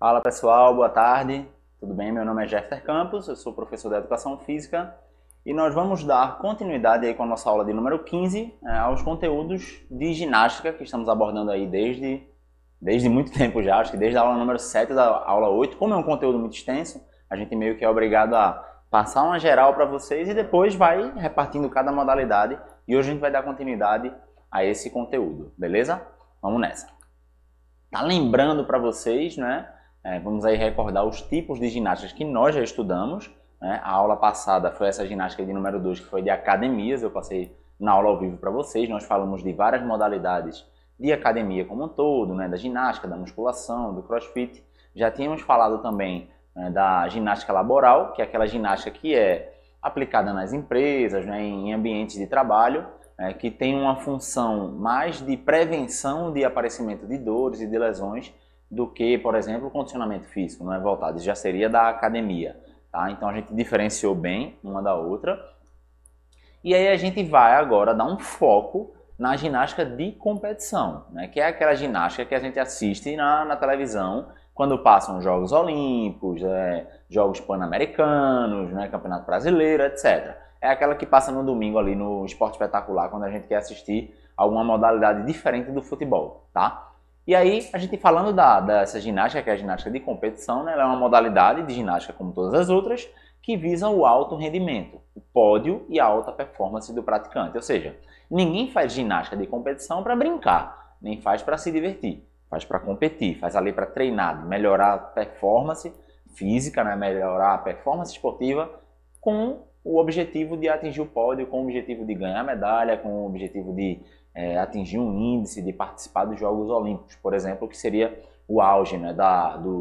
Fala pessoal, boa tarde, tudo bem? Meu nome é Jefter Campos, eu sou professor de Educação Física e nós vamos dar continuidade aí com a nossa aula de número 15 aos conteúdos de ginástica que estamos abordando aí desde muito tempo já, acho que desde a aula número 7 da aula 8. Como é um conteúdo muito extenso, a gente meio que é obrigado a passar uma geral para vocês e depois vai repartindo cada modalidade e hoje a gente vai dar continuidade a esse conteúdo, beleza? Vamos nessa. Tá lembrando para vocês, né? Vamos aí recordar os tipos de ginásticas que nós já estudamos, né? A aula passada foi essa ginástica de número 2, que foi de academias, eu passei na aula ao vivo para vocês. Nós falamos de várias modalidades de academia como um todo, né? Da ginástica, da musculação, do crossfit. Já tínhamos falado também, né, da ginástica laboral, que é aquela ginástica que é aplicada nas empresas, né, em ambientes de trabalho, que tem uma função mais de prevenção de aparecimento de dores e de lesões do que, por exemplo, o condicionamento físico, não é voltado, isso já seria da academia, tá? Então a gente diferenciou bem uma da outra. E aí a gente vai agora dar um foco na ginástica de competição, né? Que é aquela ginástica que a gente assiste na televisão quando passam Jogos Olímpicos, Jogos Pan-Americanos, né? Campeonato Brasileiro, etc. É aquela que passa no domingo ali no Esporte Espetacular, quando a gente quer assistir alguma modalidade diferente do futebol, tá? E aí, a gente falando dessa ginástica, que é a ginástica de competição, né? Ela é uma modalidade de ginástica como todas as outras, que visa o alto rendimento, o pódio e a alta performance do praticante. Ou seja, ninguém faz ginástica de competição para brincar, nem faz para se divertir. Faz para competir, faz ali para treinar, melhorar a performance física, né? Melhorar a performance esportiva com o objetivo de atingir o pódio, com o objetivo de ganhar medalha, com o objetivo de atingir um índice, de participar dos Jogos Olímpicos, por exemplo, que seria o auge, né,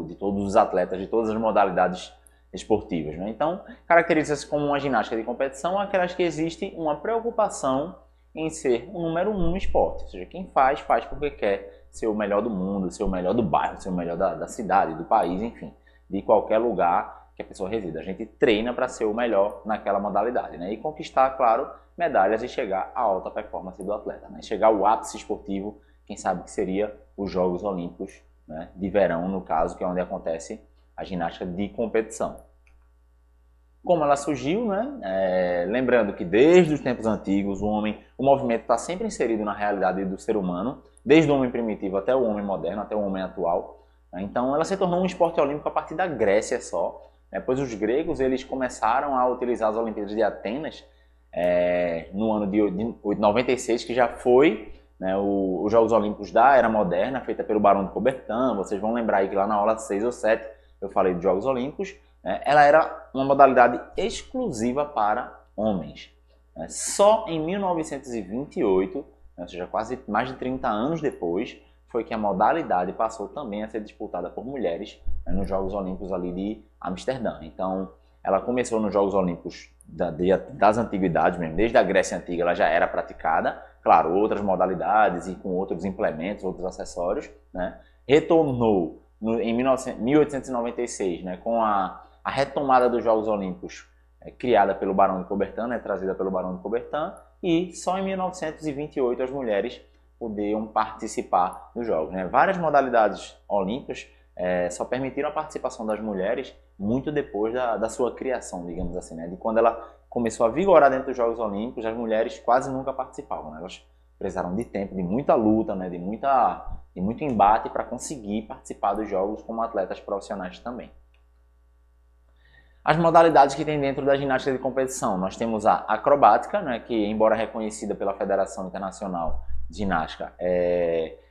de todos os atletas, de todas as modalidades esportivas, né? Então, caracteriza-se como uma ginástica de competição aquelas que existe uma preocupação em ser o número 1 no esporte. Ou seja, quem faz porque quer ser o melhor do mundo, ser o melhor do bairro, ser o melhor da cidade, do país, enfim, de qualquer lugar que a pessoa resida. A gente treina para ser o melhor naquela modalidade, né? E conquistar, claro, medalhas e chegar à alta performance do atleta, né? Chegar ao ápice esportivo, quem sabe que seria os Jogos Olímpicos, né? De verão, no caso, que é onde acontece a ginástica de competição. Como ela surgiu, né? Lembrando que desde os tempos antigos o movimento está sempre inserido na realidade do ser humano, desde o homem primitivo até o homem moderno, até o homem atual. Então ela se tornou um esporte olímpico a partir da Grécia só. Pois os gregos eles começaram a utilizar as Olimpíadas de Atenas no ano de 96, que já foi, né, os Jogos Olímpicos da Era Moderna, feita pelo Barão de Coubertin. Vocês vão lembrar aí que lá na aula 6 ou 7 eu falei de Jogos Olímpicos. Ela era uma modalidade exclusiva para homens. Só em 1928, ou seja, quase mais de 30 anos depois, foi que a modalidade passou também a ser disputada por mulheres nos Jogos Olímpicos ali de Amsterdã. Então, ela começou nos Jogos Olímpicos das antiguidades mesmo, desde a Grécia Antiga ela já era praticada, claro, outras modalidades e com outros implementos, outros acessórios, né? Retornou em 1896, né, com a retomada dos Jogos Olímpicos criada pelo Barão de Coubertin, né, trazida pelo Barão de Coubertin, e só em 1928 as mulheres podiam participar dos Jogos, né? Várias modalidades olímpicas só permitiram a participação das mulheres muito depois da sua criação, digamos assim, né? De quando ela começou a vigorar dentro dos Jogos Olímpicos, as mulheres quase nunca participavam, né? Elas precisaram de tempo, de muita luta, né? de muito embate para conseguir participar dos Jogos como atletas profissionais também. As modalidades que tem dentro da ginástica de competição, nós temos a acrobática, né, que embora reconhecida pela Federação Internacional de Ginástica,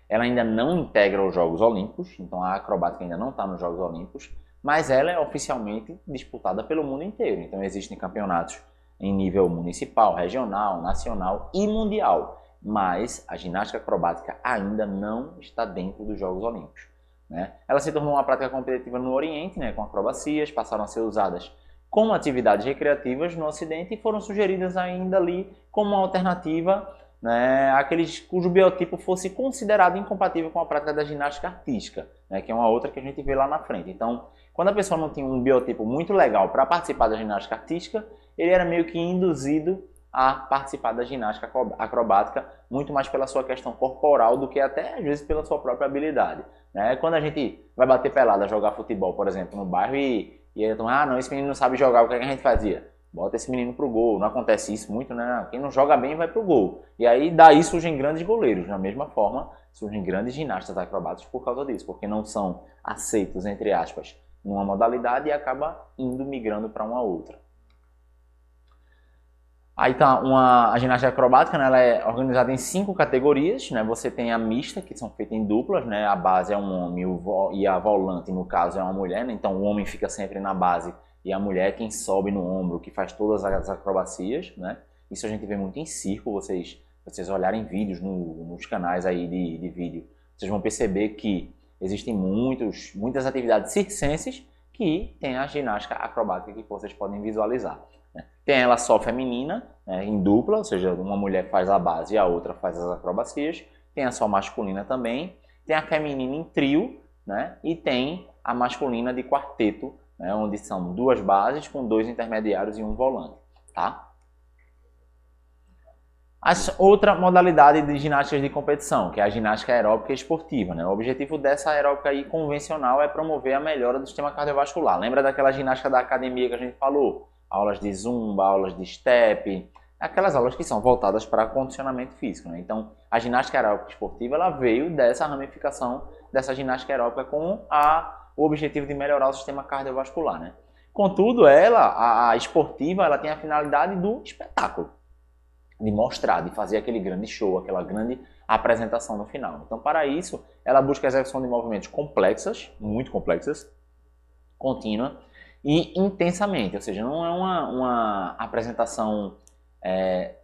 ela ainda não integra os Jogos Olímpicos, então a acrobática ainda não está nos Jogos Olímpicos, mas ela é oficialmente disputada pelo mundo inteiro. Então existem campeonatos em nível municipal, regional, nacional e mundial, mas a ginástica acrobática ainda não está dentro dos Jogos Olímpicos. Ela se tornou uma prática competitiva no Oriente, né, com acrobacias, passaram a ser usadas como atividades recreativas no Ocidente e foram sugeridas ainda ali como uma alternativa, né, àqueles cujo biotipo fosse considerado incompatível com a prática da ginástica artística, né, que é uma outra que a gente vê lá na frente. Então, quando a pessoa não tinha um biotipo muito legal para participar da ginástica artística, ele era meio que induzido a participar da ginástica acrobática, muito mais pela sua questão corporal do que até, às vezes, pela sua própria habilidade. Né? Quando a gente vai bater pelada, jogar futebol, por exemplo, no bairro e aí, não, esse menino não sabe jogar, o que é que a gente fazia? Bota esse menino pro gol. Não acontece isso muito, né? Quem não joga bem vai pro gol. E aí daí surgem grandes goleiros. Da mesma forma, surgem grandes ginastas acrobáticos por causa disso, porque não são aceitos, entre aspas, numa modalidade e acaba indo migrando para uma outra. Aí tá a ginástica acrobática, né? Ela é organizada em 5 categorias, né? Você tem a mista, que são feitas em duplas, né? A base é um homem e a volante, no caso, é uma mulher, né? Então o homem fica sempre na base e a mulher é quem sobe no ombro, que faz todas as acrobacias, né? Isso a gente vê muito em circo, vocês olharem vídeos nos canais aí de vídeo, vocês vão perceber que existem muitas atividades circenses que tem a ginástica acrobática que vocês podem visualizar. Né? Tem ela só feminina, né, em dupla, ou seja, uma mulher faz a base e a outra faz as acrobacias. Tem a só masculina também. Tem a feminina em trio, né? E tem a masculina de quarteto, né, onde são 2 bases com 2 intermediários e um volante. Tá? Outra modalidade de ginásticas de competição, que é a ginástica aeróbica esportiva. Né? O objetivo dessa aeróbica aí convencional é promover a melhora do sistema cardiovascular. Lembra daquela ginástica da academia que a gente falou? Aulas de zumba, aulas de step, aquelas aulas que são voltadas para condicionamento físico. Né? Então, a ginástica aeróbica esportiva ela veio dessa ramificação dessa ginástica aeróbica com o objetivo de melhorar o sistema cardiovascular. Né? Contudo, a esportiva, ela tem a finalidade do espetáculo, de mostrar, de fazer aquele grande show, aquela grande apresentação no final. Então, para isso, ela busca a execução de movimentos complexas, muito complexas, contínua e intensamente, ou seja, não é uma apresentação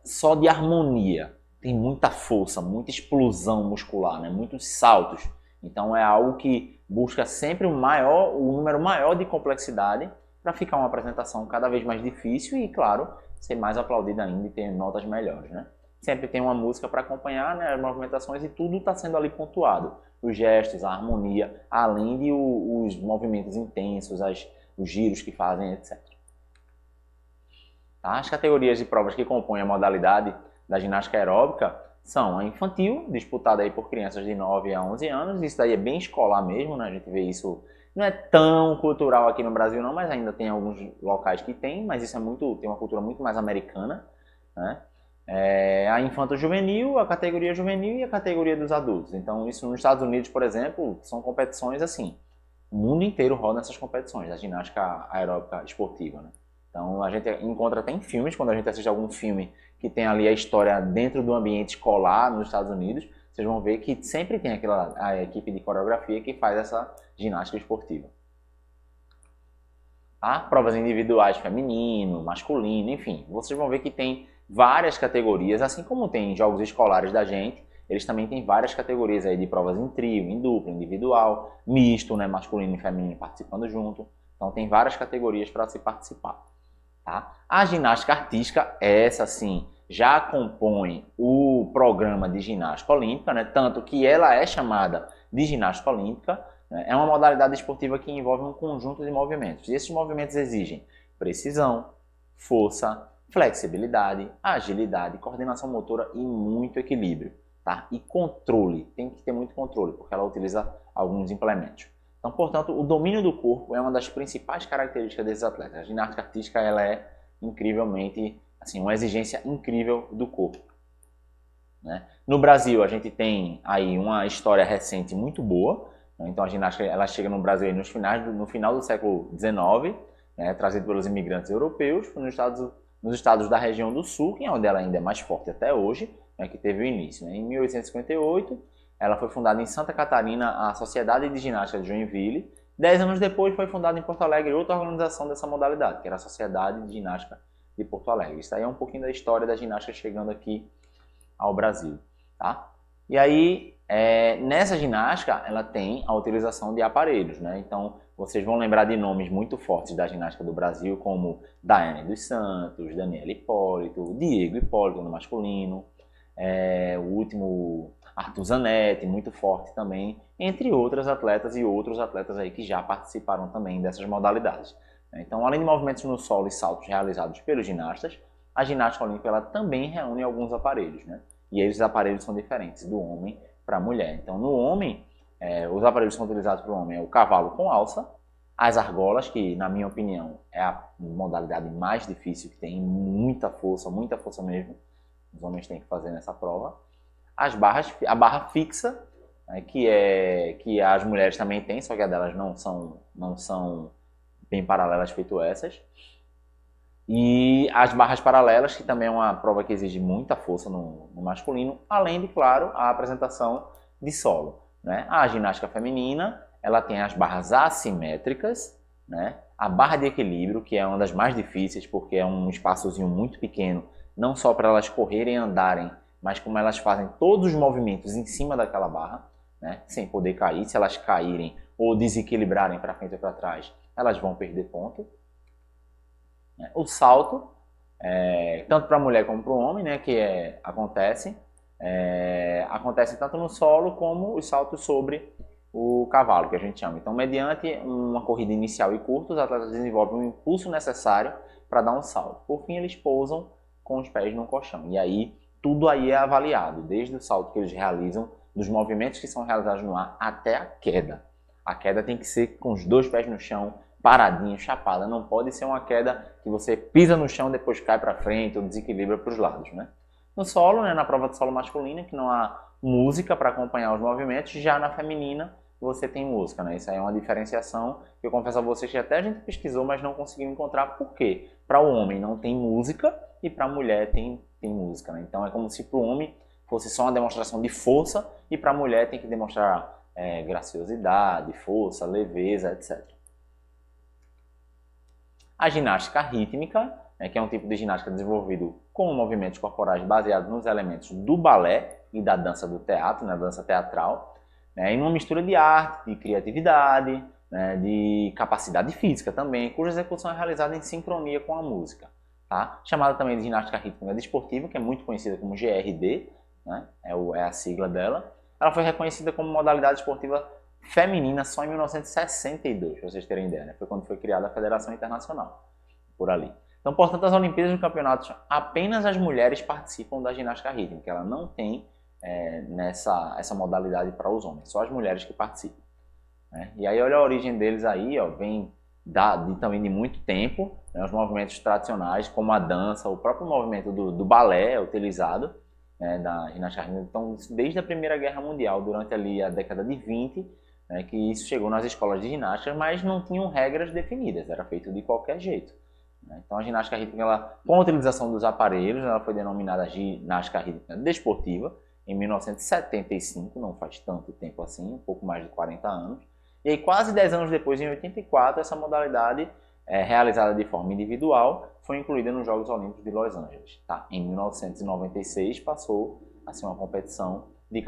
só de harmonia, tem muita força, muita explosão muscular, né? Muitos saltos. Então é algo que busca sempre o número maior de complexidade para ficar uma apresentação cada vez mais difícil e, claro, ser mais aplaudida ainda e ter notas melhores, né? Sempre tem uma música para acompanhar, né, as movimentações e tudo está sendo ali pontuado. Os gestos, a harmonia, além de os movimentos intensos, os giros que fazem, etc. Tá? As categorias de provas que compõem a modalidade da ginástica aeróbica são a infantil, disputada aí por crianças de 9 a 11 anos. Isso daí é bem escolar mesmo, né? A gente vê isso, não é tão cultural aqui no Brasil não, mas ainda tem alguns locais que tem, mas isso tem uma cultura muito mais americana, né? A infanto-juvenil, a categoria juvenil e a categoria dos adultos. Então, isso nos Estados Unidos, por exemplo, são competições assim. O mundo inteiro roda essas competições, da ginástica aeróbica esportiva. Né? Então, a gente encontra até em filmes, quando a gente assiste algum filme que tem ali a história dentro do ambiente escolar nos Estados Unidos, vocês vão ver que sempre tem a equipe de coreografia que faz essa ginástica esportiva. Tá? Provas individuais feminino, masculino, enfim. Vocês vão ver que tem várias categorias, assim como tem jogos escolares da gente, eles também têm várias categorias aí de provas em trio, em dupla, individual, misto, né, masculino e feminino participando junto. Então tem várias categorias para se participar. Tá? A ginástica artística, essa sim, já compõe o programa de ginástica olímpica, né, tanto que ela é chamada de ginástica olímpica. Né, é uma modalidade esportiva que envolve um conjunto de movimentos. E esses movimentos exigem precisão, força, flexibilidade, agilidade, coordenação motora e muito equilíbrio. Tá? E controle, tem que ter muito controle, porque ela utiliza alguns implementos. Então, portanto, o domínio do corpo é uma das principais características desses atletas. A ginástica artística ela é incrivelmente, assim, uma exigência incrível do corpo. Né? No Brasil, a gente tem aí uma história recente muito boa. Né? Então, a ginástica ela chega no Brasil no final do século XIX, né? Trazido pelos imigrantes europeus, nos estados da região do Sul, que é onde ela ainda é mais forte até hoje, né? Que teve o início. Né? Em 1858, ela foi fundada em Santa Catarina, a Sociedade de Ginástica de Joinville. 10 anos depois, foi fundada em Porto Alegre outra organização dessa modalidade, que era a Sociedade de Ginástica de Porto Alegre. Isso aí é um pouquinho da história da ginástica chegando aqui ao Brasil. Tá? E aí, nessa ginástica, ela tem a utilização de aparelhos. Né? Então, vocês vão lembrar de nomes muito fortes da ginástica do Brasil, como Daiane dos Santos, Daniela Hipólito, Diego Hipólito no masculino, o último Arthur Zanetti, muito forte também, entre outras atletas e outros atletas aí que já participaram também dessas modalidades. Então, além de movimentos no solo e saltos realizados pelos ginastas, a ginástica olímpica ela também reúne alguns aparelhos, né? E aí os aparelhos são diferentes do homem para a mulher. Então, no homem, os aparelhos que são utilizados para o homem é o cavalo com alça, as argolas, que na minha opinião é a modalidade mais difícil, que tem muita força mesmo, os homens têm que fazer nessa prova. As barras, a barra fixa, né, que as mulheres também têm, só que a delas não são bem paralelas feito essas. E as barras paralelas, que também é uma prova que exige muita força no masculino, além de, claro, a apresentação de solo. Né? A ginástica feminina, ela tem as barras assimétricas, né? A barra de equilíbrio, que é uma das mais difíceis, porque é um espaçozinho muito pequeno, não só para elas correrem e andarem, mas como elas fazem todos os movimentos em cima daquela barra, né? Sem poder cair. Se elas caírem ou desequilibrarem para frente ou para trás, elas vão perder ponto. O salto, tanto para a mulher como para o homem, né, acontece tanto no solo como os saltos sobre o cavalo, que a gente chama. Então, mediante uma corrida inicial e curta, os atletas desenvolvem o impulso necessário para dar um salto. Por fim, eles pousam com os pés no colchão. E aí, tudo aí é avaliado, desde o salto que eles realizam, dos movimentos que são realizados no ar, até a queda. A queda tem que ser com os dois pés no chão, paradinho, chapada. Não pode ser uma queda que você pisa no chão, depois cai para frente ou desequilibra para os lados, né? No solo, né, na prova de solo masculina, que não há música para acompanhar os movimentos, já na feminina você tem música, né? Isso aí é uma diferenciação que eu confesso a vocês que até a gente pesquisou, mas não conseguiu encontrar por quê. Para o homem não tem música e para a mulher tem música, né? Então é como se para o homem fosse só uma demonstração de força e para a mulher tem que demonstrar graciosidade, força, leveza, etc. A ginástica rítmica, né, que é um tipo de ginástica desenvolvido com movimentos corporais baseados nos elementos do balé e da dança do teatro, né, dança teatral, né, em uma mistura de arte, de criatividade, né, de capacidade física também, cuja execução é realizada em sincronia com a música. Tá? Chamada também de ginástica rítmica desportiva, que é muito conhecida como GRD, né, é a sigla dela. Ela foi reconhecida como modalidade esportiva feminina só em 1962, para vocês terem ideia, né? Foi quando foi criada a Federação Internacional, por ali. Então, portanto, as Olimpíadas e os campeonatos, apenas as mulheres participam da ginástica rítmica. Ela não tem essa modalidade para os homens, só as mulheres que participam. Né? E aí, olha a origem deles aí, ó, vem também de muito tempo, né? Os movimentos tradicionais, como a dança, o próprio movimento do balé é utilizado, né, da ginástica rítmica. Então, desde a Primeira Guerra Mundial, durante ali a década de 20, né, que isso chegou nas escolas de ginástica, mas não tinham regras definidas, era feito de qualquer jeito. Né? Então, a ginástica rítmica, ela, com a utilização dos aparelhos, ela foi denominada ginástica rítmica desportiva em 1975, não faz tanto tempo assim, um pouco mais de 40 anos. E aí, quase 10 anos depois, em 84, essa modalidade, realizada de forma individual, foi incluída nos Jogos Olímpicos de Los Angeles. Tá? Em 1996, passou a ser uma competição de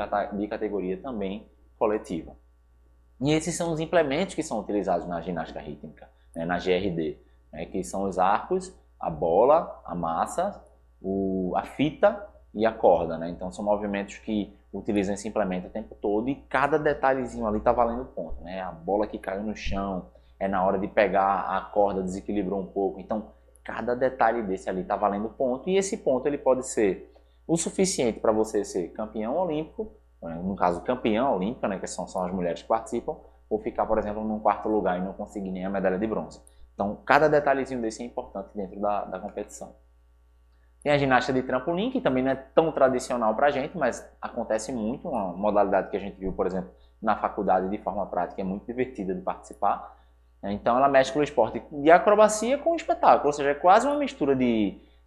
categoria também coletiva. E esses são os implementos que são utilizados na ginástica rítmica, né, na GRD, né, que são os arcos, a bola, a massa, a fita e a corda. Né? Então são movimentos que utilizam esse implemento o tempo todo e cada detalhezinho ali está valendo ponto. Né? A bola que caiu no chão, na hora de pegar a corda desequilibrou um pouco. Então cada detalhe desse ali está valendo ponto e esse ponto ele pode ser o suficiente para você ser campeão olímpico, no caso campeã olímpica, né, que são as mulheres que participam, ou ficar, por exemplo, num quarto lugar e não conseguir nem a medalha de bronze. Então, cada detalhezinho desse é importante dentro da competição. Tem a ginástica de trampolim, que também não é tão tradicional para a gente, mas acontece muito, uma modalidade que a gente viu, por exemplo, na faculdade de forma prática, é muito divertida de participar. Então, ela mescla o esporte de acrobacia com o espetáculo, ou seja, é quase uma mistura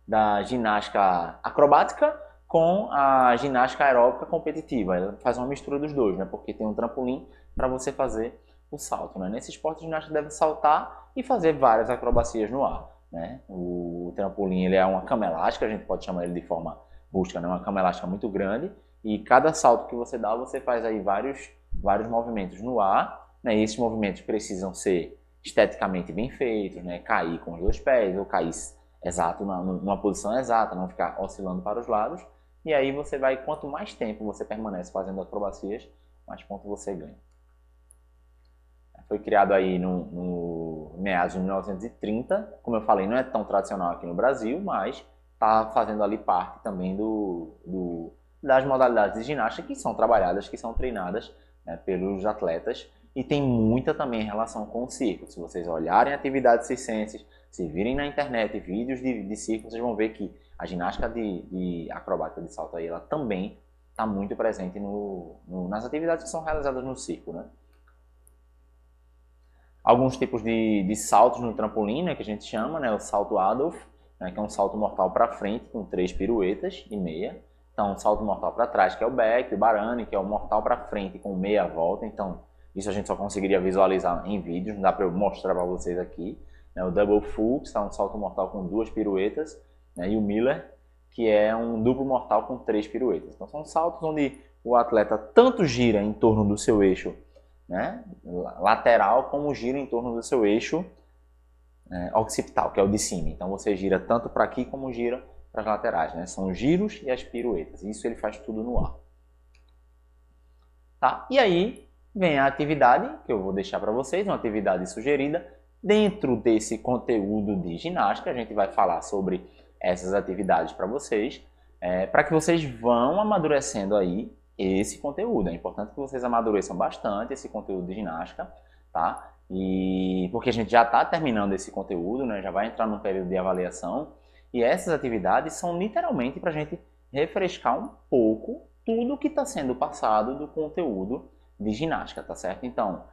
da ginástica acrobática com a ginástica aeróbica competitiva. Ela faz uma mistura dos dois, né? Porque tem um trampolim para você fazer o salto. Né? Nesse esporte, o ginasta deve saltar e fazer várias acrobacias no ar. Né? O trampolim ele é uma cama elástica, a gente pode chamar ele de forma rústica, né? Uma cama elástica muito grande. E cada salto que você dá, você faz aí vários movimentos no ar. Né? E esses movimentos precisam ser esteticamente bem feitos, né? Cair com os dois pés ou cair exato numa posição exata, não ficar oscilando para os lados. E aí você vai, quanto mais tempo você permanece fazendo acrobacias, mais pontos você ganha. Foi criado aí no meados de 1930, como eu falei, não é tão tradicional aqui no Brasil, mas está fazendo ali parte também das modalidades de ginástica que são trabalhadas, que são treinadas, né, pelos atletas. E tem muita também relação com o circo. Se vocês olharem atividades circenses, se virem na internet vídeos de circo, vocês vão ver que a ginástica de acrobática de salto aí, ela também está muito presente nas atividades que são realizadas no circo, né? Alguns tipos de saltos no trampolim, né, que a gente chama, né, o salto Adolf, né, que é um salto mortal para frente com 3 piruetas e meia. Então, um salto mortal para trás, que é o back, o barani, que é o mortal para frente com meia volta. Então, isso a gente só conseguiria visualizar em vídeos, não dá para eu mostrar para vocês aqui. Né, o double full, que é um salto mortal com 2 piruetas, né, e o Miller, que é um duplo mortal com 3 piruetas. Então, são saltos onde o atleta tanto gira em torno do seu eixo, né, lateral, como gira em torno do seu eixo occipital, que é o de cima. Então você gira tanto para aqui como gira para as laterais, né? São os giros e as piruetas. Isso ele faz tudo no ar. Tá? E aí vem a atividade que eu vou deixar para vocês, uma atividade sugerida. Dentro desse conteúdo de ginástica, a gente vai falar sobre essas atividades para vocês, para que vocês vão amadurecendo aí esse conteúdo. É importante que vocês amadureçam bastante esse conteúdo de ginástica, tá? E porque a gente já está terminando esse conteúdo, né? Já vai entrar num período de avaliação, e essas atividades são literalmente para a gente refrescar um pouco tudo que está sendo passado do conteúdo de ginástica, tá certo? Então,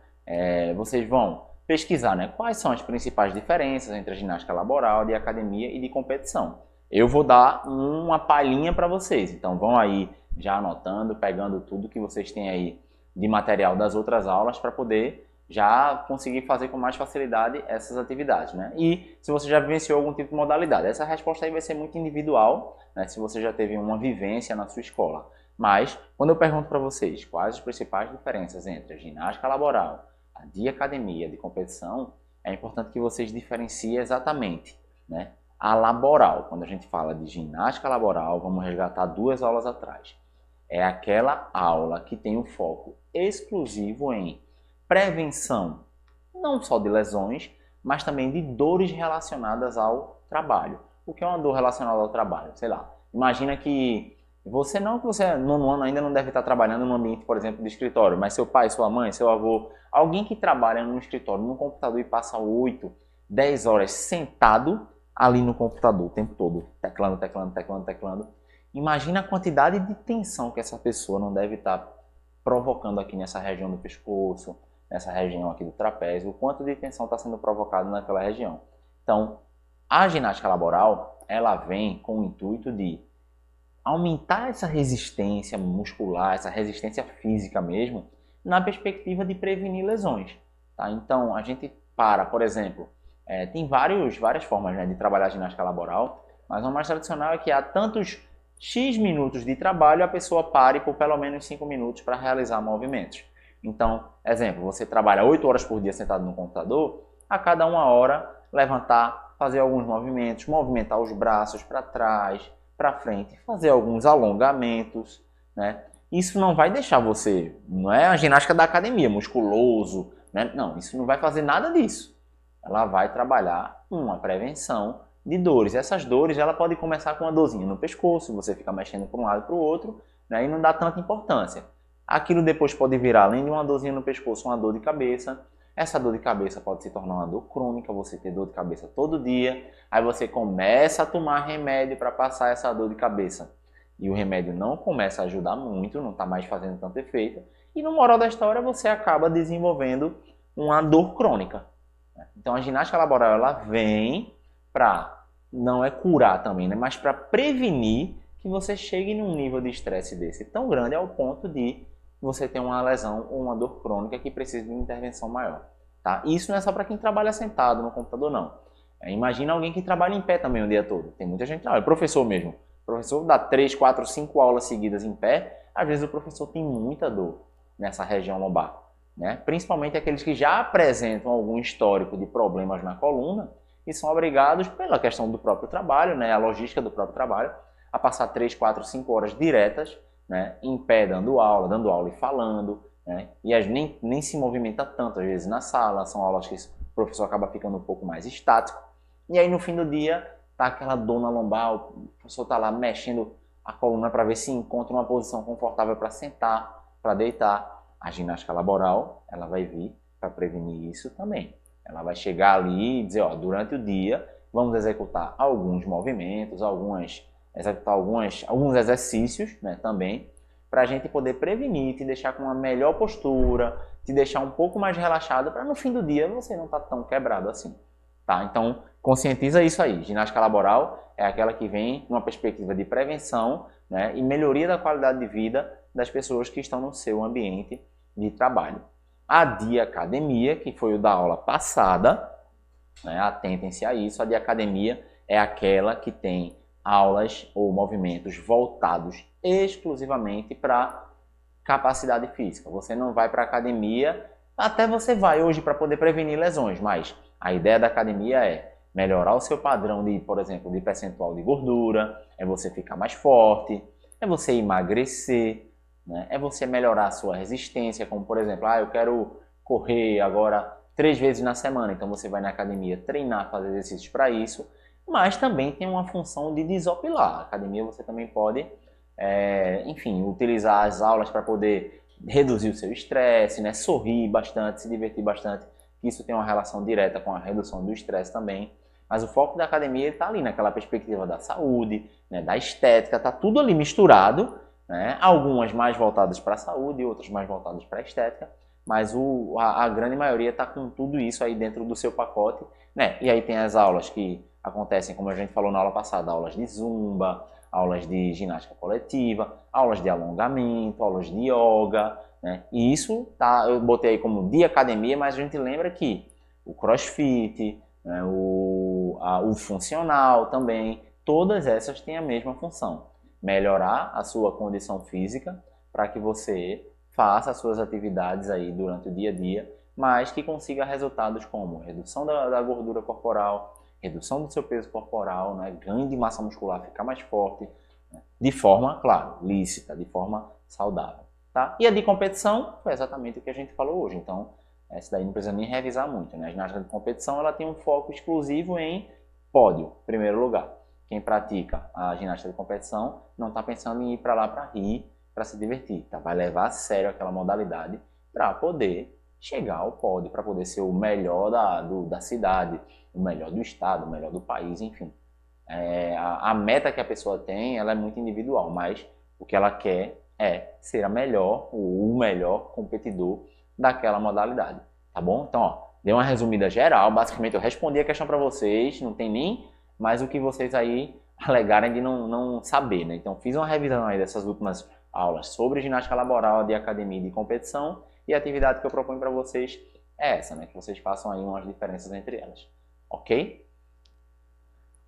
vocês vão pesquisar, né, quais são as principais diferenças entre a ginástica laboral, de academia e de competição. Eu vou dar uma palhinha para vocês, então vão aí já anotando, pegando tudo que vocês têm aí de material das outras aulas para poder já conseguir fazer com mais facilidade essas atividades, né? E se você já vivenciou algum tipo de modalidade, essa resposta aí vai ser muito individual, né? Se você já teve uma vivência na sua escola. Mas, quando eu pergunto para vocês quais as principais diferenças entre a ginástica laboral, a de academia, de competição, é importante que vocês diferenciem exatamente, né? A laboral, quando a gente fala de ginástica laboral, vamos resgatar 2 aulas atrás. É aquela aula que tem um foco exclusivo em prevenção, não só de lesões, mas também de dores relacionadas ao trabalho. O que é uma dor relacionada ao trabalho? Sei lá, imagina que você no ano ainda não deve estar trabalhando num ambiente, por exemplo, de escritório, mas seu pai, sua mãe, seu avô, alguém que trabalha num escritório, num computador e passa 8, 10 horas sentado ali no computador o tempo todo, teclando, teclando, teclando, teclando. Imagina a quantidade de tensão que essa pessoa não deve estar provocando aqui nessa região do pescoço, nessa região aqui do trapézio, o quanto de tensão está sendo provocado naquela região. Então, a ginástica laboral, ela vem com o intuito de aumentar essa resistência muscular, essa resistência física mesmo, na perspectiva de prevenir lesões. Tá? Então, a gente por exemplo, tem várias formas, né, de trabalhar a ginástica laboral, mas o mais tradicional é que há tantos X minutos de trabalho, a pessoa pare por pelo menos 5 minutos para realizar movimentos. Então, exemplo, você trabalha 8 horas por dia sentado no computador, a cada 1 hora levantar, fazer alguns movimentos, movimentar os braços para trás, para frente, fazer alguns alongamentos, né? Isso não vai deixar você, não é a ginástica da academia, musculoso, né? Não, isso não vai fazer nada disso. Ela vai trabalhar uma prevenção de dores. Essas dores, ela pode começar com uma dorzinha no pescoço, você fica mexendo para um lado e para o outro, né? E não dá tanta importância. Aquilo depois pode virar, além de uma dorzinha no pescoço, uma dor de cabeça. Essa dor de cabeça pode se tornar uma dor crônica, você ter dor de cabeça todo dia, aí você começa a tomar remédio para passar essa dor de cabeça. E o remédio não começa a ajudar muito, não está mais fazendo tanto efeito. E no moral da história, você acaba desenvolvendo uma dor crônica. Então a ginástica laboral, ela vem para, não é curar também, né, mas para prevenir que você chegue num nível de estresse desse tão grande ao ponto de você ter uma lesão ou uma dor crônica que precisa de uma intervenção maior. Tá? Isso não é só para quem trabalha sentado no computador, não. Imagina alguém que trabalha em pé também o dia todo. Tem muita gente, o professor mesmo. O professor dá 3, 4, 5 aulas seguidas em pé, às vezes o professor tem muita dor nessa região lombar. Né? Principalmente aqueles que já apresentam algum histórico de problemas na coluna e são obrigados, pela questão do próprio trabalho, né, a logística do próprio trabalho, a passar 3, 4, 5 horas diretas, né, em pé dando aula e falando, né, e nem se movimenta tanto às vezes na sala, são aulas que o professor acaba ficando um pouco mais estático, e aí no fim do dia tá aquela dor na lombar, o professor tá lá mexendo a coluna para ver se encontra uma posição confortável para sentar, para deitar. A ginástica laboral, ela vai vir para prevenir isso também. Ela vai chegar ali e dizer, ó, durante o dia, vamos executar alguns movimentos, executar alguns exercícios, né, também, para a gente poder prevenir, te deixar com uma melhor postura, te deixar um pouco mais relaxado, para no fim do dia você não estar tão quebrado assim. Tá? Então, conscientiza isso aí. Ginástica laboral é aquela que vem numa perspectiva de prevenção, né, e melhoria da qualidade de vida das pessoas que estão no seu ambiente de trabalho. A de academia, que foi o da aula passada, né, atentem-se a isso, a de academia é aquela que tem aulas ou movimentos voltados exclusivamente para capacidade física. Você não vai para a academia, até você vai hoje para poder prevenir lesões, mas a ideia da academia é melhorar o seu padrão de, por exemplo, de percentual de gordura, é você ficar mais forte, é você emagrecer, né? É você melhorar a sua resistência, como por exemplo, eu quero correr agora 3 vezes na semana, então você vai na academia treinar, fazer exercícios para isso, mas também tem uma função de desopilar. A academia você também pode, enfim, utilizar as aulas para poder reduzir o seu estresse, né? Sorrir bastante, se divertir bastante. Isso tem uma relação direta com a redução do estresse também. Mas o foco da academia está ali naquela perspectiva da saúde, né, da estética, está tudo ali misturado, né? Algumas mais voltadas para a saúde, outras mais voltadas para a estética, mas a grande maioria está com tudo isso aí dentro do seu pacote, né? E aí tem as aulas que acontecem, como a gente falou na aula passada, aulas de zumba, aulas de ginástica coletiva, aulas de alongamento, aulas de yoga, né? E isso tá, eu botei aí como de academia, mas a gente lembra que o crossfit, né, o funcional também, todas essas têm a mesma função: melhorar a sua condição física para que você faça as suas atividades aí durante o dia a dia, mas que consiga resultados como redução da gordura corporal, redução do seu peso corporal, né, ganho de massa muscular, ficar mais forte, né, de forma, claro, lícita, de forma saudável. Tá? E a de competição foi exatamente o que a gente falou hoje, então essa daí não precisa nem revisar muito, né? A ginástica de competição ela tem um foco exclusivo em pódio, primeiro lugar. Quem pratica a ginástica de competição não está pensando em ir para lá para rir, para se divertir, tá? Vai levar a sério aquela modalidade para poder chegar ao pódio, para poder ser o melhor da cidade, o melhor do estado, o melhor do país, enfim. A meta que a pessoa tem, ela é muito individual, mas o que ela quer é ser a melhor, o melhor competidor daquela modalidade, tá bom? Então, ó, dei uma resumida geral, basicamente eu respondi a questão para vocês, não tem nem mais o que vocês aí alegarem de não saber, né? Então, fiz uma revisão aí dessas últimas aulas sobre ginástica laboral, de academia e de competição, e a atividade que eu proponho para vocês é essa, né? Que vocês façam aí umas diferenças entre elas, ok?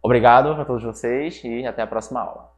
Obrigado a todos vocês e até a próxima aula.